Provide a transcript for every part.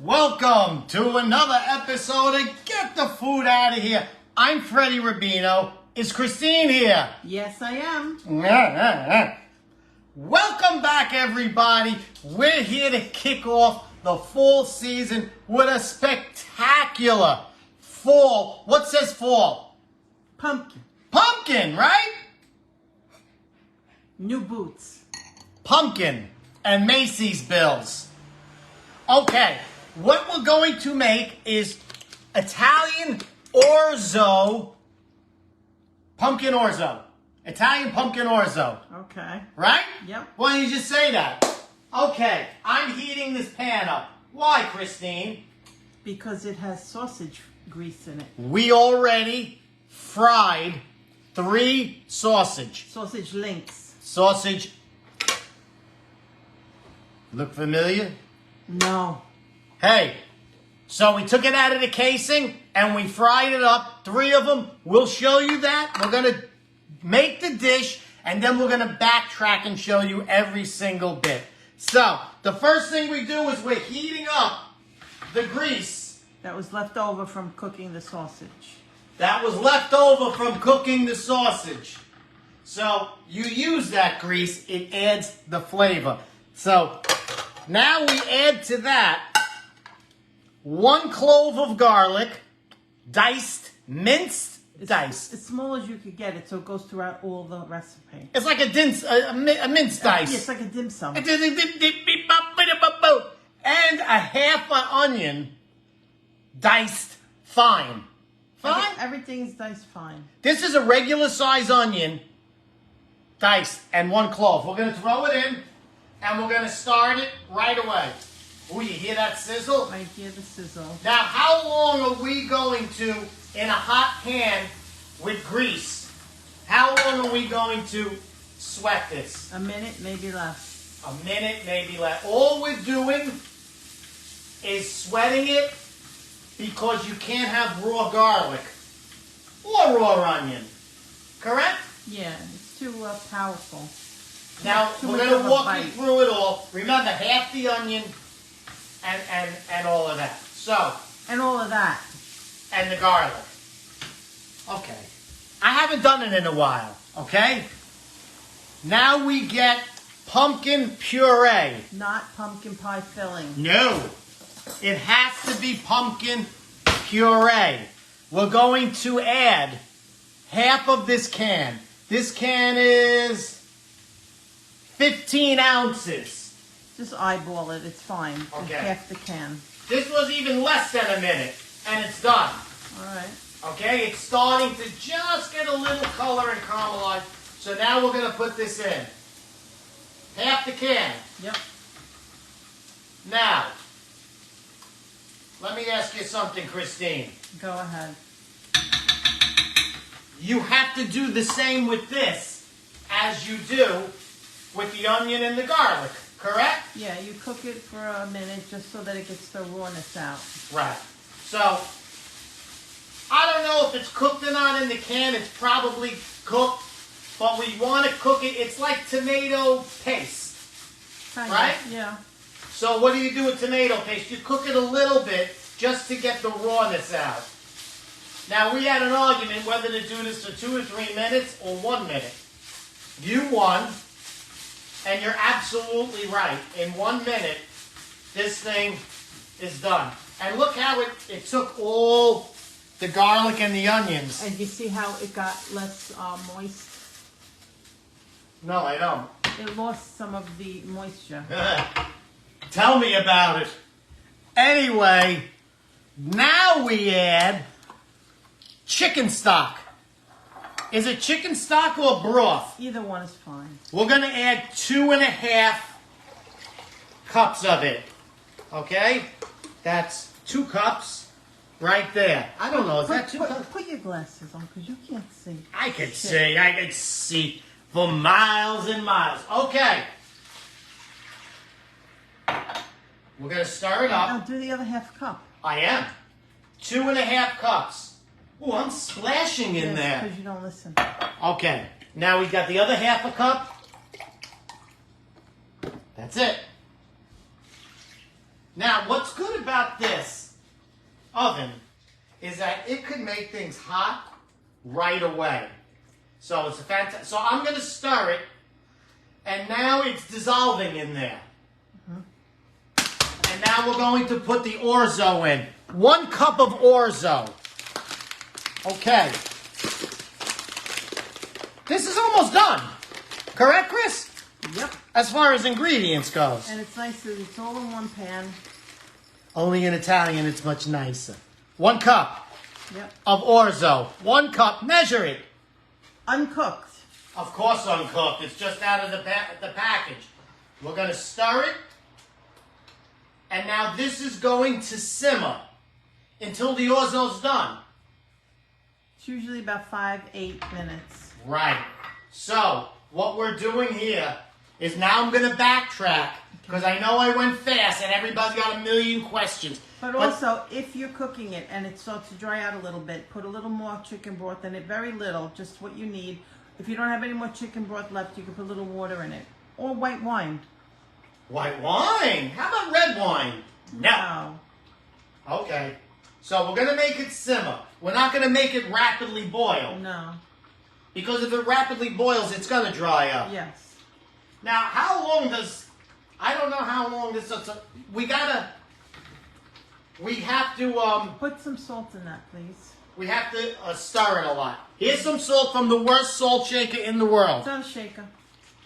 Welcome to another episode of Get the Food Out of Here. I'm Freddie Rubino. Is Christine here? Yes, I am. Welcome back, everybody. We're here to kick off the fall season with a spectacular fall. What says fall? Pumpkin. Pumpkin, right? New boots. Pumpkin and Macy's bills. Okay, what we're going to make is Italian orzo, pumpkin orzo. Italian pumpkin orzo. Okay. Right? Yep. Why don't you just say that? Okay, I'm heating this pan up. Why, Christine? Because it has sausage grease in it. We already fried 3 sausage. Sausage links. Sausage. Look familiar? No. Hey, so we took it out of the casing and we fried it up. 3 of them. We'll show you that. We're going to make the dish and then we're going to backtrack and show you every single bit. So, the first thing we do is we're heating up the grease. That was left over from cooking the sausage. That was left over from cooking the sausage. So, you use that grease. It adds the flavor. So, now we add to that 1 clove of garlic, diced, minced, diced. As small as you could get it, so it goes throughout all the recipe. It's like a minced dice. Yeah, it's like a dim sum. And a half an onion, diced fine. Fine? Everything's diced fine. This is a regular size onion, diced, and 1 clove. We're going to throw it in, and we're going to start it right away. Ooh, you hear that sizzle? I hear the sizzle. Now, how long are we going to, in a hot pan with grease, how long are we going to sweat this? A minute, maybe less. A minute, maybe less. All we're doing is sweating it because you can't have raw garlic or raw onion. Correct? Yeah, it's too powerful. Now, Too we're much going of to a walk bite. you through it all. Remember, half the onion and all of that. So, And all of that. and the garlic. Okay. I haven't done it in a while, okay? Now we get pumpkin puree. Not pumpkin pie filling. No. It has to be pumpkin puree. We're going to add half of this can. This can is 15 ounces. Just eyeball it, it's fine. Just Okay. half the can. This was even less than a minute, and it's done. Alright. Okay, it's starting to just get a little color and caramelize. So now we're going to put this in. Half the can. Yep. Now, let me ask you something, Christine. Go ahead. You have to do the same with this as you do with the onion and the garlic, correct? Yeah, you cook it for a minute just so that it gets the rawness out. Right. So, I don't know if it's cooked or not in the can. It's probably cooked, but we want to cook it. It's like tomato paste, Kinda, right? Yeah. So what do you do with tomato paste? You cook it a little bit just to get the rawness out. Now, we had an argument whether to do this for 2 or 3 minutes or 1 minute. You won, and you're absolutely right. In 1 minute, this thing is done. And look how it took all the garlic and the onions. And you see how it got less moist? No, I don't. It lost some of the moisture. Tell me about it. Anyway, now we add chicken stock. Is it chicken stock or broth? Either one is fine. We're going to add 2.5 cups of it. Okay? That's 2 cups right there. I don't know. Is that 2 cups? Put your glasses on because you can't see. I can see. I can see for miles and miles. Okay. We're going to stir it Now up. do the other half cup. I am. 2.5 cups. Oh, I'm splashing in there. Because you don't listen. Okay. Now we got the other half a cup. That's it. Now, what's good about this oven is that it could make things hot right away. So it's a fantastic. So I'm going to stir it, and now it's dissolving in there. And now we're going to put the orzo in. 1 cup of orzo. Okay. This is almost done. Correct, Chris? Yep. As far as ingredients goes. And it's nice that it's all in one pan. Only in Italian it's much nicer. 1 cup Yep. of orzo. 1 cup. Measure it. Uncooked. Of course uncooked. It's just out of the package. We're going to stir it. And now this is going to simmer until the orzo's done. It's usually about 5-8 minutes. Right. So, what we're doing here is now I'm going to backtrack because I know I went fast and everybody's got a million questions. But also, if you're cooking it and it starts to dry out a little bit, put a little more chicken broth in it, very little, just what you need. If you don't have any more chicken broth left, you can put a little water in it. Or white wine. White wine? How about red wine? No. Okay. So we're going to make it simmer. We're not going to make it rapidly boil. No. Because if it rapidly boils, it's going to dry up. Yes. Now, how long does... I don't know how long this is. We have to... Put some salt in that, please. We have to stir it a lot. Here's some salt from the worst salt shaker in the world. It's not a shaker.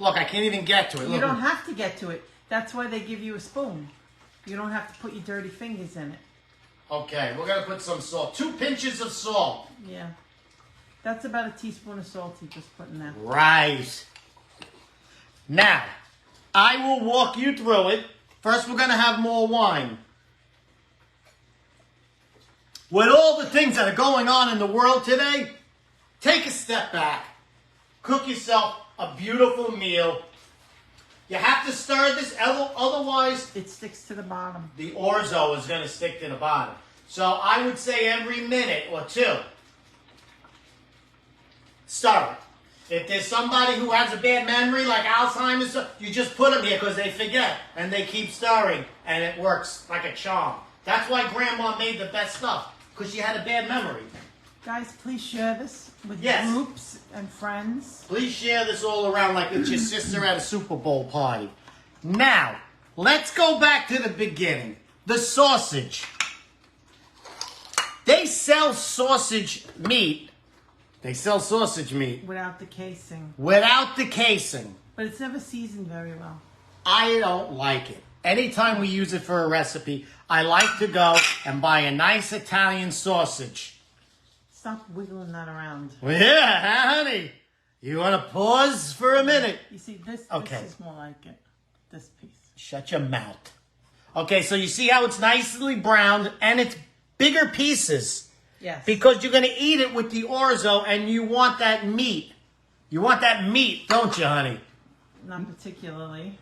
Look, I can't even get to it. You Look. don't have to get to it. That's why they give you a spoon. You don't have to put your dirty fingers in it. Okay, we're going to put some salt. 2 pinches of salt. Yeah. That's about a teaspoon of salt you just put in there. Right. Now, I will walk you through it. First, we're going to have more wine. With all the things that are going on in the world today, take a step back. Cook yourself a beautiful meal. You have to stir this, otherwise It sticks to the bottom. the orzo is going to stick to the bottom. So I would say every minute or 2, stir it. If there's somebody who has a bad memory, like Alzheimer's, you just put them here because they forget, and they keep stirring, and it works like a charm. That's why Grandma made the best stuff, because she had a bad memory. Guys, please share this with Yes. groups and friends. Please share this all around like it's your sister at a Super Bowl party. Now, let's go back to the beginning. The sausage. They sell sausage meat. They sell sausage meat Without the casing. without the casing. But it's never seasoned very well. I don't like it. Anytime we use it for a recipe, I like to go and buy a nice Italian sausage. Stop wiggling that around. Well, yeah, honey. You want to pause for a minute? You see, this Okay. is more like it. This piece. Shut your mouth. Okay, so you see how it's nicely browned and it's bigger pieces Yes. because you're going to eat it with the orzo and you want that meat. You want that meat, don't you, honey? Not particularly.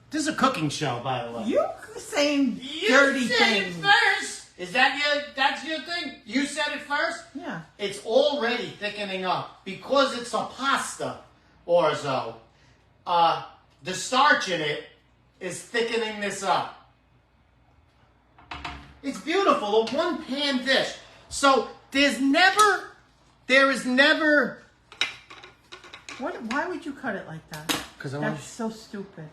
This is a cooking show, by the way. You saying dirty said things. it first. Is that's your thing? You said it first? Yeah. It's already thickening up because it's a pasta orzo. The starch in it is thickening this up. It's beautiful, a one-pan dish. So there is never. Why would you cut it like that? 'Cause I want- That's so stupid.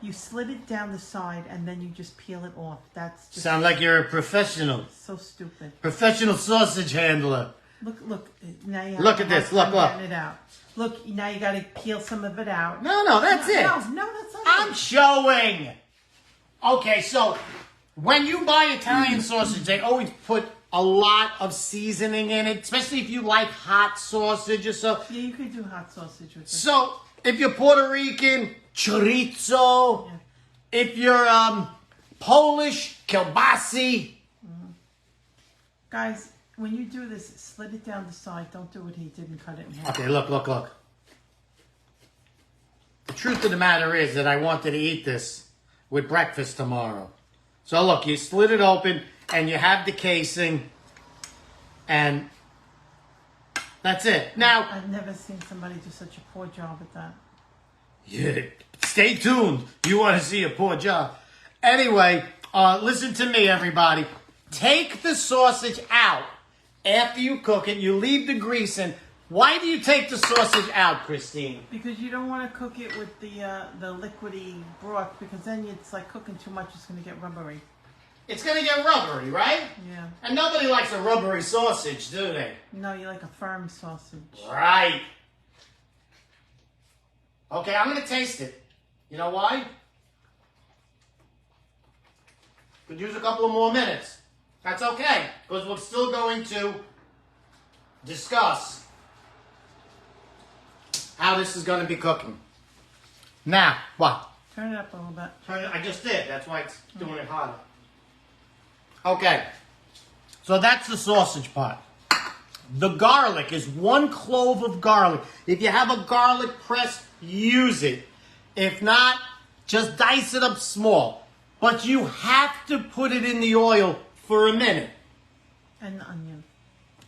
You slit it down the side and then you just peel it off. That's just Sound like you're a professional. so stupid. Professional sausage handler. Look. Now you have Look to at this, have look, fun look. getting it out. Look, now you got to peel some of it out. No, that's it. No, that's not I'm it. showing. Okay, so when you buy Italian sausage, they always put a lot of seasoning in it, especially if you like hot sausage or so. Yeah, you could do hot sausage with this. So if you're Puerto Rican, chorizo. Yeah. If you're Polish, kielbasi. Guys, when you do this, slit it down the side. Don't do what he did and cut it in half. Okay, look. The truth of the matter is that I wanted to eat this with breakfast tomorrow. So look, you split it open and you have the casing and that's it. Now, I've never seen somebody do such a poor job at that. yeah, stay tuned. You want to see a poor job. Anyway, listen to me, everybody. Take the sausage out after you cook it. You leave the grease in. Why do you take the sausage out, Christine? Because you don't want to cook it with the liquidy broth, because then it's like cooking too much. It's going to get rubbery. It's going to get rubbery, right? Yeah. And nobody likes a rubbery sausage, do they? No, you like a firm sausage. Right. Okay, I'm going to taste it. You know why? Could use a couple of more minutes. That's okay, because we're still going to discuss how this is going to be cooking. Now, what? Turn it up a little bit. I just did. That's why it's doing it hotter. Okay. So that's the sausage part. The garlic is 1 clove of garlic. If you have a garlic press, use it. If not, just dice it up small. But you have to put it in the oil for a minute. And the onion.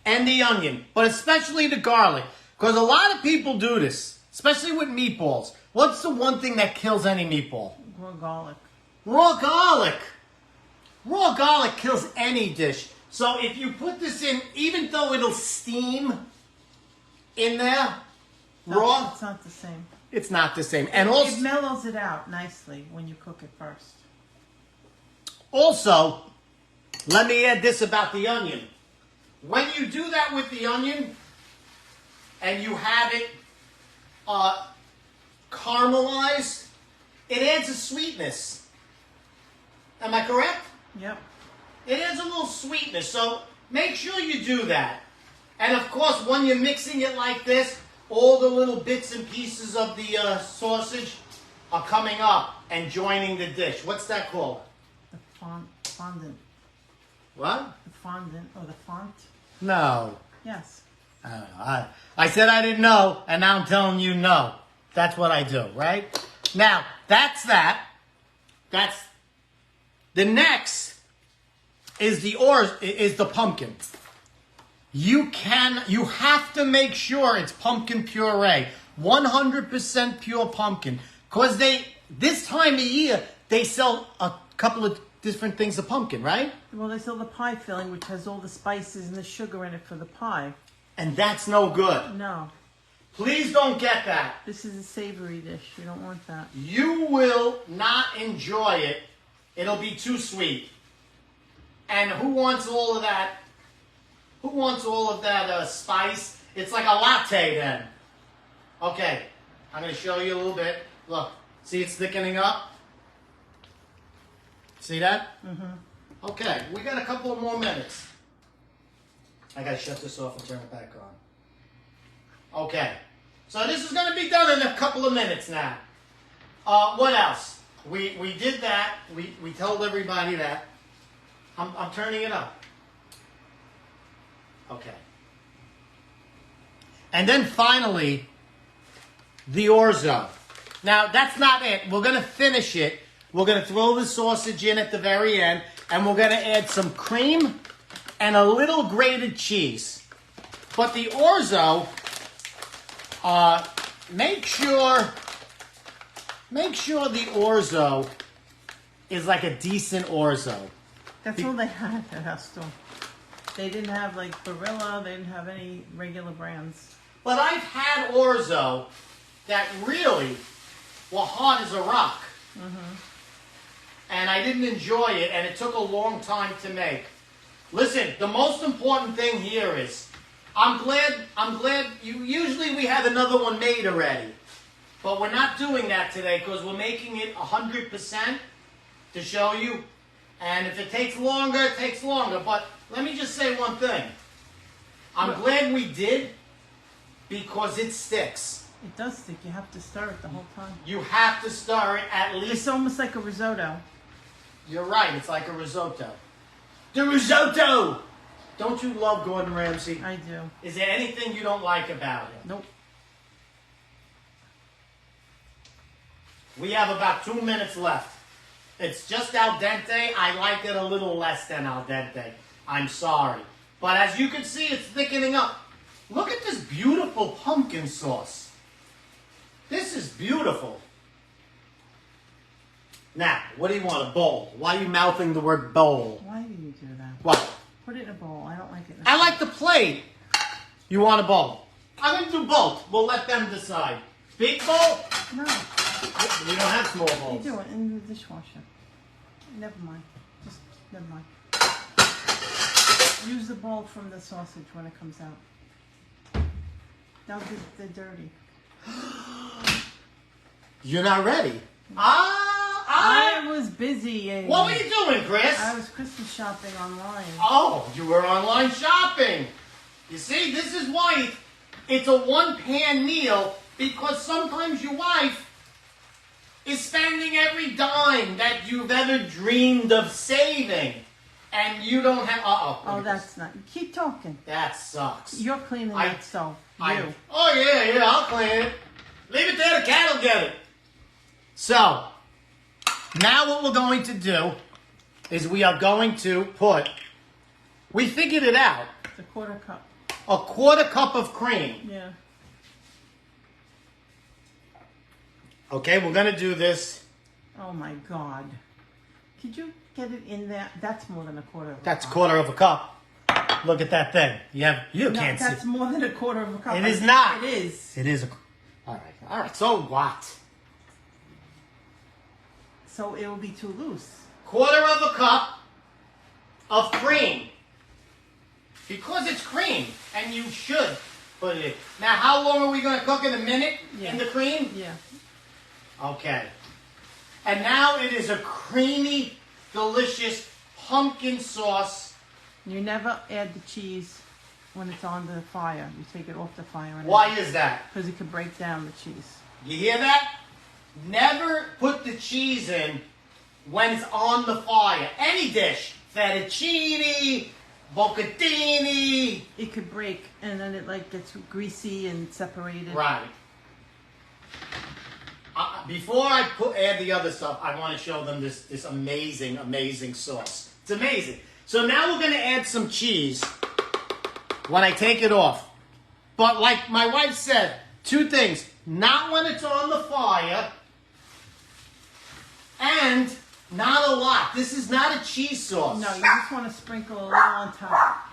And the onion. But especially the garlic. Because a lot of people do this. Especially with meatballs. What's the one thing that kills any meatball? Raw garlic. Raw garlic. Raw garlic kills any dish. So if you put this in, even though it'll steam in there, raw, It's not the same. it's not the same. And also, It mellows it out nicely when you cook it first. also, let me add this about the onion. When you do that with the onion, and you have it caramelized, it adds a sweetness. Am I correct? Yep. It adds a little sweetness, so make sure you do that. And of course, when you're mixing it like this, all the little bits and pieces of the sausage are coming up and joining the dish. What's that called? The fondant. What? The fondant or the font. No. Yes. I don't know. I said I didn't know, and now I'm telling you no. That's what I do, right? Now, that's that. That's the next is the pumpkin. You have to make sure it's pumpkin puree, 100% pure pumpkin, because this time of year they sell a couple of different things of pumpkin, right? Well, they sell the pie filling, which has all the spices and the sugar in it for the pie. And that's no good. No. Please don't get that. This is a savory dish. You don't want that. You will not enjoy it. It'll be too sweet. And who wants all of that? Who wants all of that spice? It's like a latte then. Okay, I'm going to show you a little bit. Look, see it's thickening up? See that? Mm-hmm. Okay, we got a couple of more minutes. I got to shut this off and turn it back on. Okay, so this is going to be done in a couple of minutes now. What else? We did that. We told everybody that. I'm turning it up. Okay. And then finally, the orzo. Now, that's not it. We're going to finish it. We're going to throw the sausage in at the very end, and we're going to add some cream and a little grated cheese. But the orzo, make sure the orzo is like a decent orzo. That's all they had at our store. They didn't have like Barilla. They didn't have any regular brands. But I've had orzo that really were hard as a rock. Mm-hmm. And I didn't enjoy it, and it took a long time to make. Listen, the most important thing here is, I'm glad usually we have another one made already. But we're not doing that today because we're making it 100% to show you. And if it takes longer, it takes longer. But let me just say one thing. I'm glad we did because it sticks. It does stick. You have to stir it the whole time. You have to stir it at least. It's almost like a risotto. You're right. It's like a risotto. The risotto! Don't you love Gordon Ramsay? I do. Is there anything you don't like about him? Nope. We have about 2 minutes left. It's just al dente. I like it a little less than al dente. I'm sorry. But as you can see, it's thickening up. Look at this beautiful pumpkin sauce. This is beautiful. Now, what do you want? A bowl? Why are you mouthing the word bowl? Why do you do that? What? Put it in a bowl. I don't like it in a I like the plate. You want a bowl? I'm going to do both. We'll let them decide. Big bowl? No. We don't have small bowls. You do it in the dishwasher. Never mind. Just never mind. Use the bowl from the sausage when it comes out. Now they're dirty. You're not ready. I was busy. What were you doing, Chris? I was Christmas shopping online. Oh, you were online shopping. You see, this is why it's a one-pan meal, because sometimes your wife is spending every dime that you've ever dreamed of saving, and you don't have... Oh, that's not... Keep talking. That sucks. You're cleaning that stove. You. Oh, yeah, I'll clean it. Leave it there, the cat will get it. So, now what we're going to do is we are going to put... We figured it out. It's a quarter cup. A quarter cup of cream. Yeah. Okay, we're going to do this. Oh, my God. Could you get it in there? That's more than a quarter of a cup. That's a quarter of a cup. Look at that thing. You can't see. That's more than a quarter of a cup. It is not. It is. It is. All right. So what? So it will be too loose. Quarter of a cup of cream. Because it's cream, and you should put it in. Now, how long are we going to cook it? A minute in the cream? Yeah. Okay. And now it is a creamy, delicious pumpkin sauce. You never add the cheese when it's on the fire. You take it off the fire. Why is that? Because it can break down the cheese. You hear that? Never put the cheese in when it's on the fire. Any dish. Fettuccine, bocconcini. It could break, and then it like gets greasy and separated. Right. Before I add the other stuff, I want to show them this amazing, amazing sauce. It's amazing. So now we're going to add some cheese when I take it off. But like my wife said, two things. Not when it's on the fire, and not a lot. This is not a cheese sauce. No, you just want to sprinkle a little on top.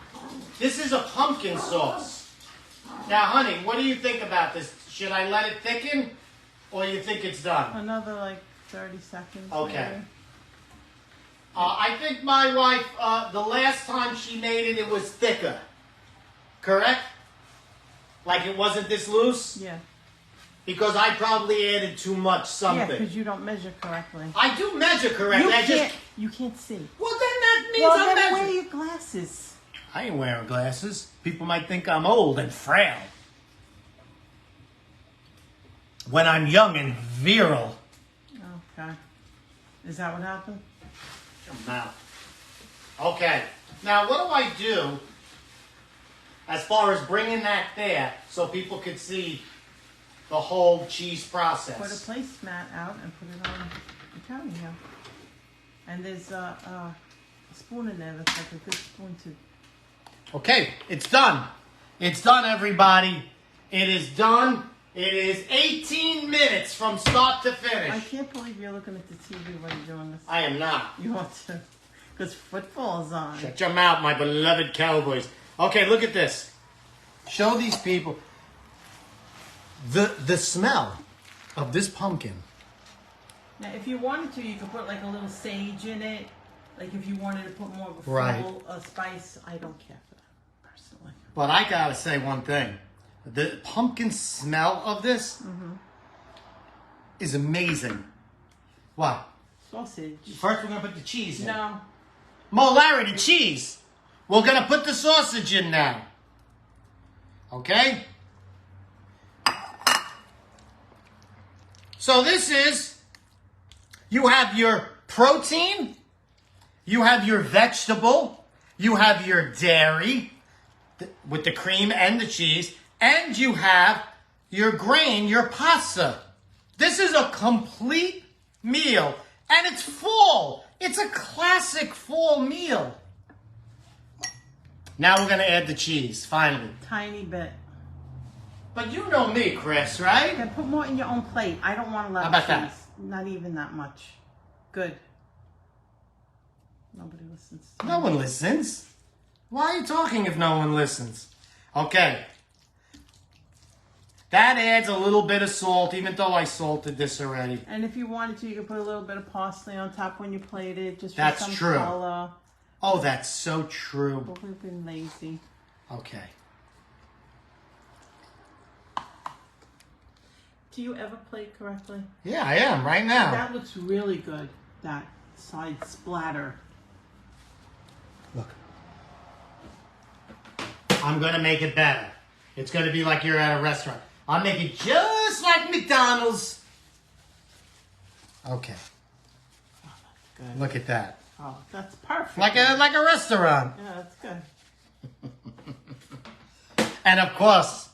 This is a pumpkin sauce. Now, honey, what do you think about this? Should I let it thicken, or you think it's done? Another like 30 seconds. Okay. Maybe. I think my wife, the last time she made it, it was thicker. Correct? Like it wasn't this loose? Yeah. Because I probably added too much something. Yeah, because you don't measure correctly. I do measure correctly. You can't see. Well, then that means Well, I'm then measuring. wear your glasses. I ain't wearing glasses. People might think I'm old and frail. When I'm young and virile. Okay. Is that what happened? Now. Okay. Now, what do I do as far as bringing that there so people could see the whole cheese process? Put a placemat out and put it on the counter here. And there's a spoon in there that's like a good spoon to... Okay, it's done. It's done, everybody. It is done. It is 18 minutes from start to finish. I can't believe you're looking at the TV when you're doing this. I am not. You want to... Because football's on. Shut your mouth, my beloved Cowboys. Okay, look at this. Show these people the smell of this pumpkin. Now, if you wanted to, you could put like a little sage in it. Like if you wanted to put more of a full Right. spice. I don't care for that, personally. But I gotta say one thing. The pumpkin smell of this is amazing. What? Sausage. First we're gonna put the cheese in. No. Molarity cheese. We're gonna put the sausage in now. Okay? So this is, you have your protein, you have your vegetable, you have your dairy with the cream and the cheese, and you have your grain, your pasta. This is a complete meal, and it's full. It's a classic fall meal. Now we're going to add the cheese, finally. Tiny bit. But you know me, Chris, right? Then put more in your own plate. I don't want a lot How of about cheese. that? Not even that much. Good. Nobody listens to No me. one listens. Why are you talking if no one listens? Okay. That adds a little bit of salt, even though I salted this already. And if you wanted to, you could put a little bit of parsley on top when you plate it, just for That's some true. color. Oh, that's so true. But we've been lazy. Okay. Do you ever plate correctly? Yeah, I am right now. That looks really good, that side splatter. Look. I'm going to make it better. It's going to be like you're at a restaurant. I'll make it just like McDonald's. Okay. Oh, that's good. Look at that. Oh, that's perfect. Like a restaurant. Yeah, that's good. And of course,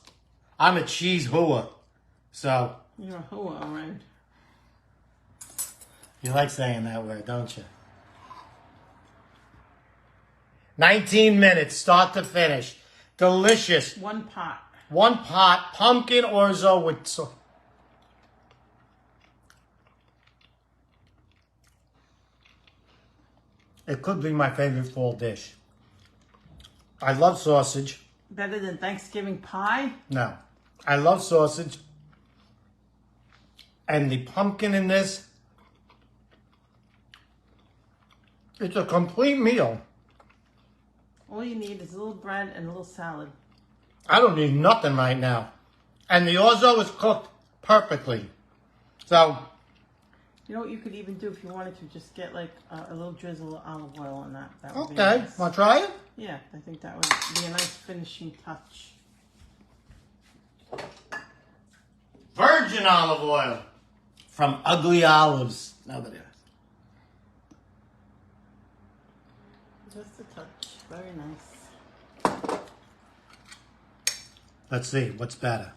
I'm a cheese hooer. So. You're a hooah, all right. You like saying that word, don't you? 19 minutes, start to finish. Delicious. One pot. One pot, pumpkin orzo with... It could be my favorite fall dish. I love sausage. Better than Thanksgiving pie? No. I love sausage. And the pumpkin in this, it's a complete meal. All you need is a little bread and a little salad. I don't need nothing right now. And the orzo is cooked perfectly. So, You know what you could even do if you wanted to? Just get like a little drizzle of olive oil on that. That would be okay. nice. Want to try it? Yeah, I think that would be a nice finishing touch. Virgin olive oil from Ugly Olives. Nobody else. Just a touch. Very nice. Let's see. What's better?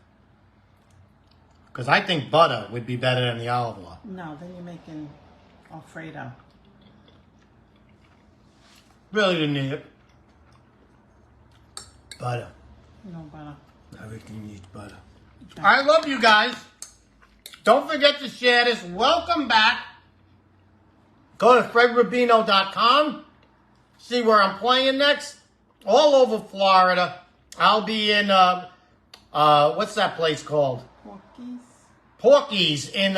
Because I think butter would be better than the olive oil. No, then you're making Alfredo. Really didn't need it. Butter. No butter. Everything needs butter. Okay. I love you guys. Don't forget to share this. Welcome back. Go to fredrubino.com. See where I'm playing next. All over Florida. I'll be in, what's that place called? Porky's in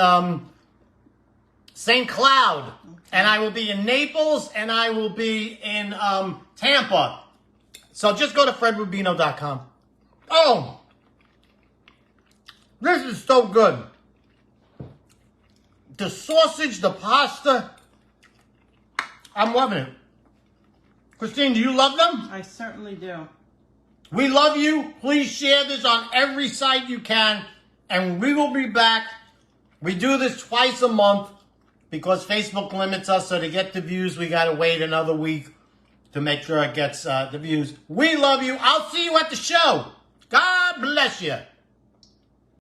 St. Cloud. Okay. And I will be in Naples, and I will be in Tampa. So just go to fredrubino.com. Oh! This is so good. The sausage, the pasta. I'm loving it. Christine, do you love them? I certainly do. We love you. Please share this on every site you can. And we will be back. We do this twice a month because Facebook limits us. So to get the views, we got to wait another week to make sure it gets the views. We love you. I'll see you at the show. God bless you.